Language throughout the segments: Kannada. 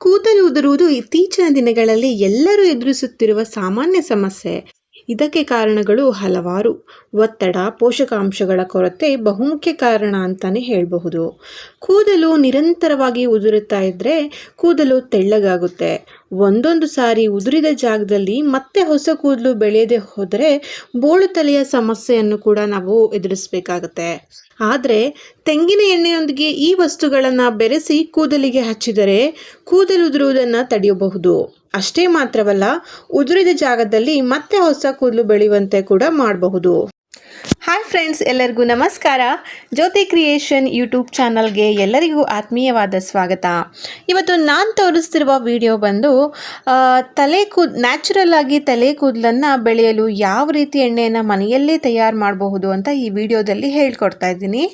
ಕೂದಲು ಉದುರುವುದು ಇತ್ತೀಚಿನ ದಿನಗಳಲ್ಲಿ ಎಲ್ಲರೂ ಎದುರಿಸುತ್ತಿರುವ ಸಾಮಾನ್ಯ ಸಮಸ್ಯೆ. ಇದಕ್ಕೆ ಕಾರಣಗಳು ಹಲವಾರು. ಒತ್ತಡ, ಪೋಷಕಾಂಶಗಳ ಕೊರತೆ ಬಹುಮುಖ್ಯ ಕಾರಣ ಅಂತಾನೆ ಹೇಳಬಹುದು. ಕೂದಲು ನಿರಂತರವಾಗಿ ಉದುರುತ್ತಾ ಇದ್ದರೆ ಕೂದಲು ತೆಳ್ಳಗಾಗುತ್ತೆ. ಒಂದೊಂದು ಸಾರಿ ಉದುರಿದ ಜಾಗದಲ್ಲಿ ಮತ್ತೆ ಹೊಸ ಕೂದಲು ಬೆಳೆಯದೆ ಹೋದರೆ ಬೋಳು ತಲೆಯ ಸಮಸ್ಯೆಯನ್ನು ಕೂಡ ನಾವು ಎದುರಿಸಬೇಕಾಗತ್ತೆ. ಆದರೆ ತೆಂಗಿನ ಎಣ್ಣೆಯೊಂದಿಗೆ ಈ ವಸ್ತುಗಳನ್ನು ಬೆರೆಸಿ ಕೂದಲಿಗೆ ಹಚ್ಚಿದರೆ ಕೂದಲು ಉದುರುವುದನ್ನು ತಡೆಯಬಹುದು. ಅಷ್ಟೇ ಮಾತ್ರವಲ್ಲ, ಉದುರಿದ ಜಾಗದಲ್ಲಿ ಮತ್ತೆ ಹೊಸ ಕೂದಲು ಬೆಳೆಯುವಂತೆ ಕೂಡ ಮಾಡಬಹುದು. ಹಾಯ್ ಫ್ರೆಂಡ್ಸ್, ಎಲ್ಲರಿಗೂ ನಮಸ್ಕಾರ. ಜ್ಯೋತಿ ಕ್ರಿಯೇಷನ್ ಯೂಟ್ಯೂಬ್ ಚಾನಲ್ಗೆ ಎಲ್ಲರಿಗೂ ಆತ್ಮೀಯವಾದ ಸ್ವಾಗತ. ಇವತ್ತು ನಾನು ತೋರಿಸ್ತಿರುವ ವಿಡಿಯೋ ಬಂದು ನ್ಯಾಚುರಲ್ ಆಗಿ ತಲೆ ಕೂದಲನ್ನು ಬೆಳೆಯಲು ಯಾವ ರೀತಿ ಎಣ್ಣೆಯನ್ನು ಮನೆಯಲ್ಲೇ ತಯಾರು ಮಾಡಬಹುದು ಅಂತ ಈ ವಿಡಿಯೋದಲ್ಲಿ ಹೇಳ್ಕೊಡ್ತಾ ಇದ್ದೀನಿ.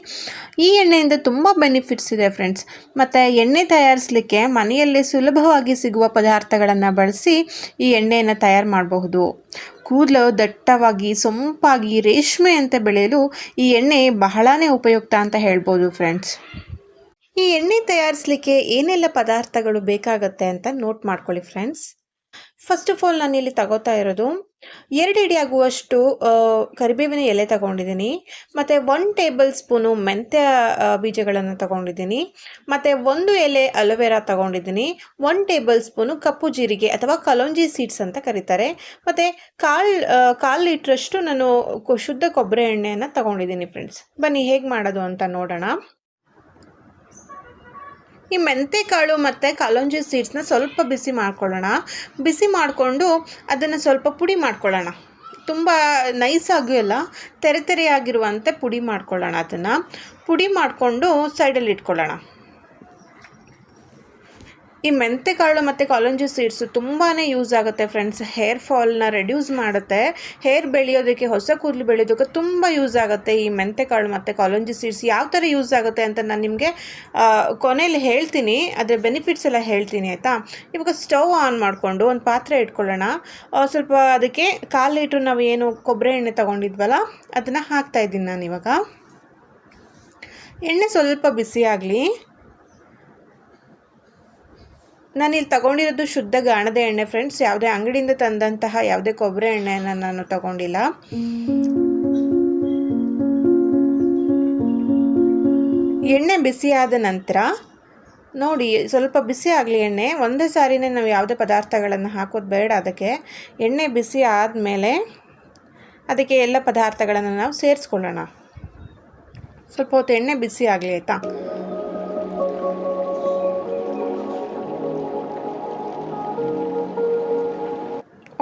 ಈ ಎಣ್ಣೆಯಿಂದ ತುಂಬ ಬೆನಿಫಿಟ್ಸ್ ಇದೆ ಫ್ರೆಂಡ್ಸ್. ಮತ್ತು ಎಣ್ಣೆ ತಯಾರಿಸಲಿಕ್ಕೆ ಮನೆಯಲ್ಲೇ ಸುಲಭವಾಗಿ ಸಿಗುವ ಪದಾರ್ಥಗಳನ್ನು ಬಳಸಿ ಈ ಎಣ್ಣೆಯನ್ನು ತಯಾರು ಮಾಡಬಹುದು. ಕೂದಲು ದಟ್ಟವಾಗಿ ಸೊಂಪಾಗಿ ರೇಷ್ಮೆಯಂತೆ ಬೆಳೆಯಲು ಈ ಎಣ್ಣೆ ಬಹಳನೇ ಉಪಯುಕ್ತ ಅಂತ ಹೇಳ್ಬೋದು ಫ್ರೆಂಡ್ಸ್. ಈ ಎಣ್ಣೆ ತಯಾರಿಸಲಿಕ್ಕೆ ಏನೆಲ್ಲ ಪದಾರ್ಥಗಳು ಬೇಕಾಗುತ್ತೆ ಅಂತ ನೋಟ್ ಮಾಡ್ಕೊಳ್ಳಿ ಫ್ರೆಂಡ್ಸ್. ಫಸ್ಟ್ ಆಫ್ ಆಲ್ ನಾನಿಲ್ಲಿ ತಗೋತಾ ಇರೋದು 2 ಹಿಡಿ ಆಗುವಷ್ಟು ಕರಿಬೇವಿನ ಎಲೆ ತಗೊಂಡಿದ್ದೀನಿ. ಮತ್ತು 1 ಟೇಬಲ್ ಸ್ಪೂನು ಮೆಂತ್ಯ ಬೀಜಗಳನ್ನು ತಗೊಂಡಿದ್ದೀನಿ. ಮತ್ತು 1 ಎಲೆ ಅಲೋವೆರಾ ತಗೊಂಡಿದ್ದೀನಿ. 1 ಟೇಬಲ್ ಸ್ಪೂನು ಕಪ್ಪು ಜೀರಿಗೆ ಅಥವಾ ಕಲೋಂಜಿ ಸೀಡ್ಸ್ ಅಂತ ಕರೀತಾರೆ. ಮತ್ತು ಕಾಲು ಲೀಟ್ರಷ್ಟು ನಾನು ಶುದ್ಧ ಕೊಬ್ಬರಿ ಎಣ್ಣೆಯನ್ನು ತಗೊಂಡಿದ್ದೀನಿ ಫ್ರೆಂಡ್ಸ್. ಬನ್ನಿ ಹೇಗೆ ಮಾಡೋದು ಅಂತ ನೋಡೋಣ. ಈ ಮೆಂತೆಕಾಳು ಮತ್ತು ಕಲೋಂಜಿ ಸೀಡ್ಸ್ನ ಸ್ವಲ್ಪ ಬಿಸಿ ಮಾಡ್ಕೊಳ್ಳೋಣ. ಬಿಸಿ ಮಾಡಿಕೊಂಡು ಅದನ್ನು ಸ್ವಲ್ಪ ಪುಡಿ ಮಾಡ್ಕೊಳ್ಳೋಣ. ತುಂಬ ನೈಸಾಗೂ ಅಲ್ಲ, ತೆರೆಯಾಗಿರುವಂತೆ ಪುಡಿ ಮಾಡ್ಕೊಳ್ಳೋಣ. ಅದನ್ನು ಪುಡಿ ಮಾಡಿಕೊಂಡು ಸೈಡಲ್ಲಿ ಇಟ್ಕೊಳ್ಳೋಣ. ಈ ಮೆಂತೆಕಾಳು ಮತ್ತು ಕಲೋಂಜಿ ಸೀಡ್ಸು ತುಂಬಾ ಯೂಸ್ ಆಗುತ್ತೆ ಫ್ರೆಂಡ್ಸ್. ಹೇರ್ ಫಾಲ್ನ ರೆಡ್ಯೂಸ್ ಮಾಡುತ್ತೆ. ಹೇರ್ ಬೆಳೆಯೋದಕ್ಕೆ, ಹೊಸ ಕೂದಲು ಬೆಳೆಯೋದಕ್ಕೆ ತುಂಬ ಯೂಸ್ ಆಗುತ್ತೆ ಈ ಮೆಂತೆಕಾಳು ಮತ್ತು ಕಲೋಂಜಿ ಸೀಡ್ಸ್. ಯಾವ ಥರ ಯೂಸ್ ಆಗುತ್ತೆ ಅಂತ ನಾನು ನಿಮಗೆ ಕೊನೆಯಲ್ಲಿ ಹೇಳ್ತೀನಿ, ಅದರ ಬೆನಿಫಿಟ್ಸ್ ಎಲ್ಲ ಹೇಳ್ತೀನಿ ಆಯಿತಾ. ಇವಾಗ ಸ್ಟವ್ ಆನ್ ಮಾಡಿಕೊಂಡು ಒಂದು ಪಾತ್ರೆ ಇಟ್ಕೊಳ್ಳೋಣ. ಸ್ವಲ್ಪ ಅದಕ್ಕೆ 1/4 ಲೀಟ್ರ್ ನಾವು ಏನು ಕೊಬ್ಬರಿ ಎಣ್ಣೆ ತೊಗೊಂಡಿದ್ವಲ್ಲ ಅದನ್ನು ಹಾಕ್ತಾಯಿದ್ದೀನಿ ನಾನು ಇವಾಗ. ಎಣ್ಣೆ ಸ್ವಲ್ಪ ಬಿಸಿ ಆಗಲಿ. ನಾನಿಲ್ಲಿ ತಗೊಂಡಿರೋದು ಶುದ್ಧ ಗಾಣದ ಎಣ್ಣೆ ಫ್ರೆಂಡ್ಸ್. ಯಾವುದೇ ಅಂಗಡಿಯಿಂದ ತಂದಂತಹ ಯಾವುದೇ ಕೊಬ್ಬರಿ ಎಣ್ಣೆಯನ್ನು ನಾನು ತಗೊಂಡಿಲ್ಲ. ಎಣ್ಣೆ ಬಿಸಿ ಆದ ನಂತರ ನೋಡಿ, ಸ್ವಲ್ಪ ಬಿಸಿ ಆಗಲಿ ಎಣ್ಣೆ. ಒಂದೇ ಸಾರಿನೇ ನಾವು ಯಾವುದೇ ಪದಾರ್ಥಗಳನ್ನು ಹಾಕೋದು ಬೇಡ. ಅದಕ್ಕೆ ಎಣ್ಣೆ ಬಿಸಿ ಆದಮೇಲೆ ಅದಕ್ಕೆ ಎಲ್ಲ ಪದಾರ್ಥಗಳನ್ನು ನಾವು ಸೇರಿಸ್ಕೊಳ್ಳೋಣ. ಸ್ವಲ್ಪ ಹೊತ್ತು ಎಣ್ಣೆ ಬಿಸಿ ಆಗಲಿ ಆಯಿತಾ.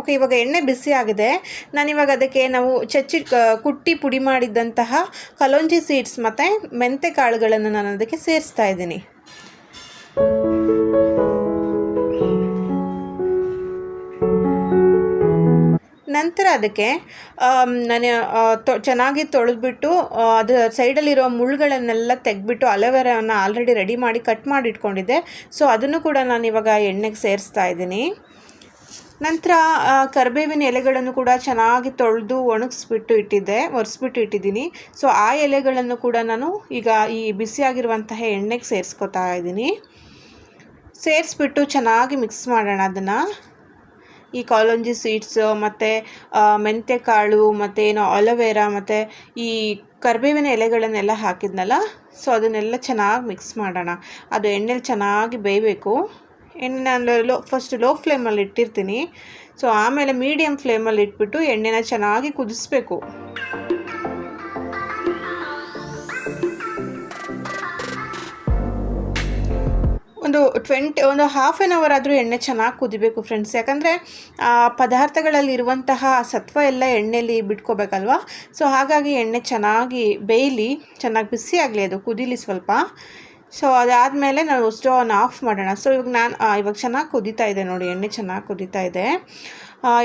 ಓಕೆ, ಇವಾಗ ಎಣ್ಣೆ ಬಿಸಿ ಆಗಿದೆ. ನಾನಿವಾಗ ಅದಕ್ಕೆ ನಾವು ಕುಟ್ಟಿ ಪುಡಿ ಮಾಡಿದ್ದಂತಹ ಕಲೋಂಜಿ ಸೀಡ್ಸ್ ಮತ್ತು ಮೆಂತೆ ಕಾಳುಗಳನ್ನು ನಾನು ಅದಕ್ಕೆ ಸೇರಿಸ್ತಾ ಇದ್ದೀನಿ. ನಂತರ ಅದಕ್ಕೆ ನಾನು ಚೆನ್ನಾಗಿ ತೊಳೆದ್ಬಿಟ್ಟು ಅದು ಸೈಡಲ್ಲಿರೋ ಮುಳ್ಳುಗಳನ್ನೆಲ್ಲ ತೆಗೆದ್ಬಿಟ್ಟು ಅಲೋವೆರಾವನ್ನು ಆಲ್ರೆಡಿ ರೆಡಿ ಮಾಡಿ ಕಟ್ ಮಾಡಿ ಇಟ್ಕೊಂಡಿದ್ದೆ. ಸೊ ಅದನ್ನು ಕೂಡ ನಾನು ಇವಾಗ ಎಣ್ಣೆಗೆ ಸೇರಿಸ್ತಾ ಇದ್ದೀನಿ. ನಂತರ ಕರಿಬೇವಿನ ಎಲೆಗಳನ್ನು ಕೂಡ ಚೆನ್ನಾಗಿ ತೊಳೆದು ಒರೆಸ್ಬಿಟ್ಟು ಇಟ್ಟಿದ್ದೀನಿ. ಸೊ ಆ ಎಲೆಗಳನ್ನು ಕೂಡ ನಾನು ಈಗ ಈ ಬಿಸಿಯಾಗಿರುವಂತಹ ಎಣ್ಣೆಗೆ ಸೇರಿಸ್ಕೊತಾ ಇದ್ದೀನಿ. ಸೇರಿಸ್ಬಿಟ್ಟು ಚೆನ್ನಾಗಿ ಮಿಕ್ಸ್ ಮಾಡೋಣ ಅದನ್ನು. ಈ ಕಲೋಂಜಿ ಸೀಡ್ಸು ಮತ್ತು ಮೆಂತೆಕಾಳು ಮತ್ತು ಏನೋ ಅಲೋವೆರಾ ಮತ್ತು ಈ ಕರಿಬೇವಿನ ಎಲೆಗಳನ್ನೆಲ್ಲ ಹಾಕಿದ್ನಲ್ಲ, ಸೊ ಅದನ್ನೆಲ್ಲ ಚೆನ್ನಾಗಿ ಮಿಕ್ಸ್ ಮಾಡೋಣ. ಅದು ಎಣ್ಣೆಲಿ ಚೆನ್ನಾಗಿ ಬೇಯಬೇಕು. ಎಣ್ಣೆ ನಾನು ಫಸ್ಟ್ ಲೋ ಫ್ಲೇಮಲ್ಲಿ ಇಟ್ಟಿರ್ತೀನಿ. ಸೊ ಆಮೇಲೆ ಮೀಡಿಯಮ್ ಫ್ಲೇಮಲ್ಲಿ ಇಟ್ಬಿಟ್ಟು ಎಣ್ಣೆನ ಚೆನ್ನಾಗಿ ಕುದಿಸ್ಬೇಕು. ಒಂದು ಹಾಫ್ ಆನ್ ಅವರ್ ಆದರೂ ಎಣ್ಣೆ ಚೆನ್ನಾಗಿ ಕುದಿಬೇಕು ಫ್ರೆಂಡ್ಸ್. ಯಾಕಂದರೆ ಪದಾರ್ಥಗಳಲ್ಲಿರುವಂತಹ ಸತ್ವ ಎಲ್ಲ ಎಣ್ಣೆಯಲ್ಲಿ ಬಿಟ್ಕೋಬೇಕಲ್ವ. ಸೊ ಹಾಗಾಗಿ ಎಣ್ಣೆ ಚೆನ್ನಾಗಿ ಬೇಯಲಿ, ಚೆನ್ನಾಗಿ ಬಿಸಿ ಆಗಲಿ, ಅದು ಕುದೀಲಿ ಸ್ವಲ್ಪ. ಸೊ ಅದಾದಮೇಲೆ ನಾವು ಸ್ಟವ್ನ ಆಫ್ ಮಾಡೋಣ. ಸೊ ಇವಾಗ ಚೆನ್ನಾಗಿ ಕುದೀತಾ ಇದೆ ನೋಡಿ, ಎಣ್ಣೆ ಚೆನ್ನಾಗಿ ಕುದೀತಾ ಇದೆ.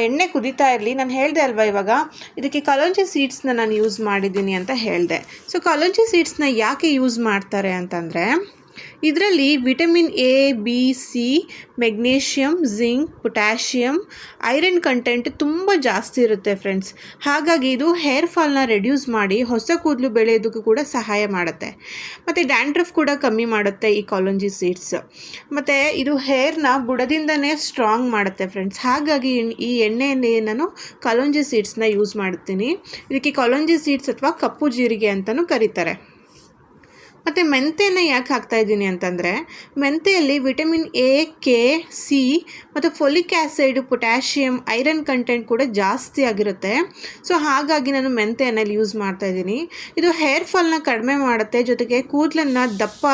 ಎಣ್ಣೆ ಕುದೀತಾ ಇರಲಿ. ನಾನು ಹೇಳಿದೆ ಅಲ್ವಾ ಇವಾಗ ಇದಕ್ಕೆ ಕಲೋಂಜಿ ಸೀಡ್ಸ್ನ ನಾನು ಯೂಸ್ ಮಾಡಿದ್ದೀನಿ ಅಂತ ಹೇಳಿದೆ. ಸೊ ಕಲೋಂಜಿ ಸೀಡ್ಸ್ನ ಯಾಕೆ ಯೂಸ್ ಮಾಡ್ತಾರೆ ಅಂತಂದರೆ, ಇದರಲ್ಲಿ vitamin A, B, C, magnesium, zinc, potassium, iron content ತುಂಬ ಜಾಸ್ತಿ ಇರುತ್ತೆ ಫ್ರೆಂಡ್ಸ್. ಹಾಗಾಗಿ ಇದು ಹೇರ್ ಫಾಲ್ನ ರೆಡ್ಯೂಸ್ ಮಾಡಿ ಹೊಸ ಕೂದಲು ಬೆಳೆಯೋದಕ್ಕೂ ಕೂಡ ಸಹಾಯ ಮಾಡುತ್ತೆ. ಮತ್ತು ಡ್ಯಾಂಡ್ರಫ್ ಕೂಡ ಕಮ್ಮಿ ಮಾಡುತ್ತೆ ಈ ಕಾಲಂಜಿ ಸೀಡ್ಸ್. ಮತ್ತು ಇದು ಹೇರ್ನ ಬುಡದಿಂದನೇ ಸ್ಟ್ರಾಂಗ್ ಮಾಡುತ್ತೆ ಫ್ರೆಂಡ್ಸ್. ಹಾಗಾಗಿ ಈ ಎಣ್ಣೆಯಲ್ಲಿ ನಾನು ಕಾಲಂಜಿ ಸೀಡ್ಸ್ನ ಯೂಸ್ ಮಾಡ್ತೀನಿ. ಇದಕ್ಕೆ ಕಾಲಂಜಿ ಸೀಡ್ಸ್ ಅಥವಾ ಕಪ್ಪು ಜೀರಿಗೆ ಅಂತಲೂ ಕರೀತಾರೆ. ಮತ್ತು ಮೆಂತೆನ ಯಾಕೆ ಹಾಕ್ತಾಯಿದ್ದೀನಿ ಅಂತಂದರೆ, ಮೆಂತೆಯಲ್ಲಿ ವಿಟಮಿನ್ ಎ, ಕೆ, ಸಿ ಮತ್ತು folic acid, potassium, iron content ಕೂಡ ಜಾಸ್ತಿ ಆಗಿರುತ್ತೆ. ಸೊ ಹಾಗಾಗಿ ನಾನು ಮೆಂತೆಯನ್ನು ಯೂಸ್ ಮಾಡ್ತಾಯಿದ್ದೀನಿ. ಇದು ಹೇರ್ ಫಾಲ್ನ ಕಡಿಮೆ ಮಾಡುತ್ತೆ, ಜೊತೆಗೆ ಕೂದಲನ್ನು ದಪ್ಪ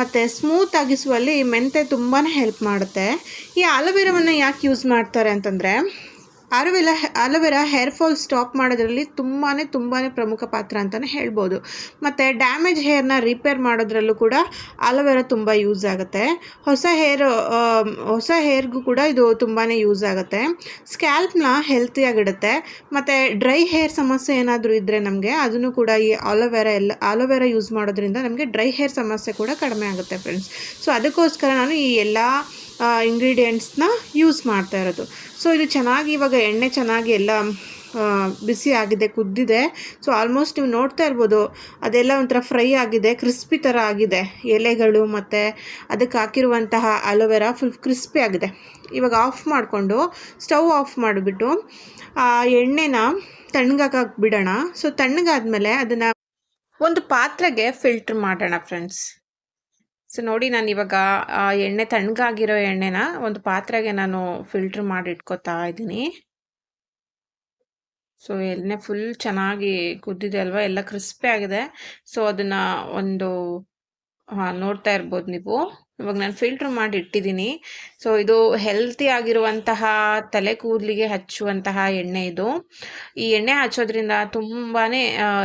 ಮತ್ತು ಸ್ಮೂತ್ ಆಗಿಸುವಲ್ಲಿ ಮೆಂತೆ ತುಂಬಾ ಹೆಲ್ಪ್ ಮಾಡುತ್ತೆ. ಈ ಆಲೋವೆರಾವನ್ನು ಯಾಕೆ ಯೂಸ್ ಮಾಡ್ತಾರೆ ಅಂತಂದರೆ, ಆಲೋವೆರಾ ಹೇರ್ ಫಾಲ್ ಸ್ಟಾಪ್ ಮಾಡೋದ್ರಲ್ಲಿ ತುಂಬಾ ಪ್ರಮುಖ ಪಾತ್ರ ಅಂತಲೇ ಹೇಳ್ಬೋದು. ಮತ್ತು ಡ್ಯಾಮೇಜ್ ಹೇರ್ನ ರಿಪೇರ್ ಮಾಡೋದ್ರಲ್ಲೂ ಕೂಡ ಆಲೋವೆರಾ ತುಂಬ ಯೂಸ್ ಆಗುತ್ತೆ. ಹೊಸ ಹೇರ್ಗೂ ಕೂಡ ಇದು ತುಂಬಾ ಯೂಸ್ ಆಗುತ್ತೆ. ಸ್ಕ್ಯಾಲ್ಪ್ನ ಹೆಲ್ತಿಯಾಗಿಡುತ್ತೆ. ಮತ್ತು ಡ್ರೈ ಹೇರ್ ಸಮಸ್ಯೆ ಏನಾದರೂ ಇದ್ದರೆ ನಮಗೆ ಅದನ್ನು ಕೂಡ ಈ ಆಲೋವೆರಾ ಯೂಸ್ ಮಾಡೋದ್ರಿಂದ ನಮಗೆ ಡ್ರೈ ಹೇರ್ ಸಮಸ್ಯೆ ಕೂಡ ಕಡಿಮೆ ಆಗುತ್ತೆ ಫ್ರೆಂಡ್ಸ್. ಸೊ ಅದಕ್ಕೋಸ್ಕರ ನಾನು ಈ ಎಲ್ಲ ಇಂಗ್ರೀಡಿಯೆಂಟ್ಸ್ನ ಯೂಸ್ ಮಾಡ್ತಾ ಇರೋದು. ಸೊ ಇದು ಚೆನ್ನಾಗಿ ಇವಾಗ ಎಣ್ಣೆ ಚೆನ್ನಾಗಿ ಎಲ್ಲ ಬಿಸಿ ಆಗಿದೆ, ಕುದ್ದಿದೆ. ಸೊ ಆಲ್ಮೋಸ್ಟ್ ನೀವು ನೋಡ್ತಾ ಇರ್ಬೋದು, ಅದೆಲ್ಲ ಒಂಥರ ಫ್ರೈ ಆಗಿದೆ, ಕ್ರಿಸ್ಪಿ ಥರ ಆಗಿದೆ. ಎಲೆಗಳು ಮತ್ತು ಅದಕ್ಕೆ ಹಾಕಿರುವಂತಹ ಆಲೋವೆರಾ ಫುಲ್ ಕ್ರಿಸ್ಪಿ ಆಗಿದೆ. ಇವಾಗ ಆಫ್ ಮಾಡಿಕೊಂಡು ಸ್ಟವ್ ಆಫ್ ಮಾಡಿಬಿಟ್ಟು ಎಣ್ಣೆನ ತಣ್ಣಗಾಕಕ್ಕೆ ಬಿಡೋಣ. ಸೊ ತಣ್ಣಗಾದ್ಮೇಲೆ ಅದನ್ನು ಒಂದು ಪಾತ್ರೆಗೆ ಫಿಲ್ಟ್ರ್ ಮಾಡೋಣ ಫ್ರೆಂಡ್ಸ್. ಸೊ ನೋಡಿ, ನಾನು ಇವಾಗ ಎಣ್ಣೆ ತಣ್ಣಗಾಗಿರೋ ಎಣ್ಣೆನ ಒಂದು ಪಾತ್ರೆಗೆ ನಾನು ಫಿಲ್ಟ್ರ್ ಮಾಡಿ ಇಟ್ಕೋತಾ ಇದ್ದೀನಿ. ಸೊ ಎಣ್ಣೆ ಫುಲ್ ಚೆನ್ನಾಗಿ ಕುದ್ದಿದೆ ಅಲ್ವಾ, ಎಲ್ಲ ಕ್ರಿಸ್ಪಿ ಆಗಿದೆ. ಸೊ ಅದನ್ನು ನೋಡ್ತಾ ಇರ್ಬೋದು ನೀವು. ಇವಾಗ ನಾನು ಫಿಲ್ಟ್ರ್ ಮಾಡಿ ಇಟ್ಟಿದ್ದೀನಿ. ಸೊ ಇದು ಹೆಲ್ತಿ ಆಗಿರುವಂತಹ ತಲೆ ಕೂದಲಿಗೆ ಹಚ್ಚುವಂತಹ ಎಣ್ಣೆ ಇದು. ಈ ಎಣ್ಣೆ ಹಚ್ಚೋದ್ರಿಂದ ತುಂಬಾ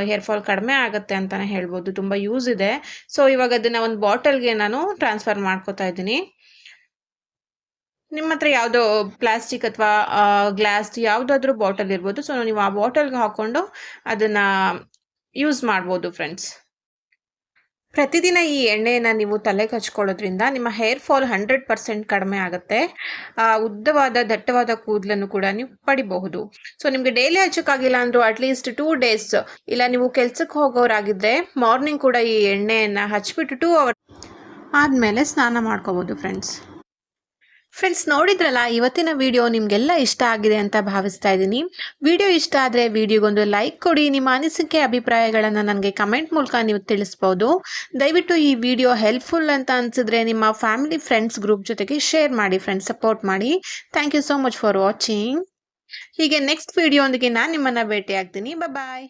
ಹೇರ್ ಫಾಲ್ ಕಡಿಮೆ ಆಗುತ್ತೆ ಅಂತಲೇ ಹೇಳ್ಬೋದು. ತುಂಬ ಯೂಸ್ ಇದೆ. ಸೊ ಇವಾಗ ಅದನ್ನು ಒಂದು ಬಾಟಲ್ಗೆ ನಾನು ಟ್ರಾನ್ಸ್ಫರ್ ಮಾಡ್ಕೋತಾ ಇದ್ದೀನಿ. ನಿಮ್ಮ ಹತ್ರ ಯಾವುದೋ ಪ್ಲಾಸ್ಟಿಕ್ ಅಥವಾ ಗ್ಲಾಸ್ ಯಾವುದಾದ್ರೂ ಬಾಟಲ್ ಇರ್ಬೋದು. ಸೊ ನೀವು ಆ ಬಾಟಲ್ಗೆ ಹಾಕ್ಕೊಂಡು ಅದನ್ನು ಯೂಸ್ ಮಾಡ್ಬೋದು ಫ್ರೆಂಡ್ಸ್. ಪ್ರತಿದಿನ ಈ ಎಣ್ಣೆಯನ್ನು ನೀವು ತಲೆಗೆ ಹಚ್ಕೊಳ್ಳೋದ್ರಿಂದ ನಿಮ್ಮ ಹೇರ್ ಫಾಲ್ 100% ಕಡಿಮೆ ಆಗುತ್ತೆ. ಉದ್ದವಾದ ದಟ್ಟವಾದ ಕೂದಲನ್ನು ಕೂಡ ನೀವು ಪಡಿಬಹುದು. ಸೊ ನಿಮಗೆ ಡೈಲಿ ಹಚ್ಚೋಕ್ಕಾಗಿಲ್ಲ ಅಂದರೂ ಅಟ್ಲೀಸ್ಟ್ 2 ಡೇಸ್, ಇಲ್ಲ ನೀವು ಕೆಲ್ಸಕ್ಕೆ ಹೋಗೋರಾಗಿದ್ದರೆ ಮಾರ್ನಿಂಗ್ ಕೂಡ ಈ ಎಣ್ಣೆಯನ್ನು ಹಚ್ಬಿಟ್ಟು 2 ಅವರ್ ಆದಮೇಲೆ ಸ್ನಾನ ಮಾಡ್ಕೋಬೋದು ಫ್ರೆಂಡ್ಸ್. ನೋಡಿದ್ರಲ್ಲ, ಇವತ್ತಿನ ವಿಡಿಯೋ ನಿಮಗೆಲ್ಲ ಇಷ್ಟ ಆಗಿದೆ ಅಂತ ಭಾವಿಸ್ತಾ ಇದ್ದೀನಿ. ವಿಡಿಯೋ ಇಷ್ಟ ಆದರೆ ವಿಡಿಯೋಗೊಂದು ಲೈಕ್ ಕೊಡಿ. ನಿಮ್ಮ ಅನಿಸಿಕೆ ಅಭಿಪ್ರಾಯಗಳನ್ನು ನನಗೆ ಕಮೆಂಟ್ ಮೂಲಕ ನೀವು ತಿಳಿಸ್ಬೋದು. ದಯವಿಟ್ಟು ಈ ವಿಡಿಯೋ ಹೆಲ್ಪ್ಫುಲ್ ಅಂತ ಅನಿಸಿದ್ರೆ ನಿಮ್ಮ ಫ್ಯಾಮಿಲಿ ಫ್ರೆಂಡ್ಸ್ ಗ್ರೂಪ್ ಜೊತೆಗೆ ಶೇರ್ ಮಾಡಿ ಫ್ರೆಂಡ್ಸ್, ಸಪೋರ್ಟ್ ಮಾಡಿ. Thank you so much for watching. ಹೀಗೆ ನೆಕ್ಸ್ಟ್ ವಿಡಿಯೋ ಒಂದಿಗೆ ನಾನು ನಿಮ್ಮನ್ನು ಭೇಟಿ ಆಗ್ತೀನಿ. ಬಾಯ್.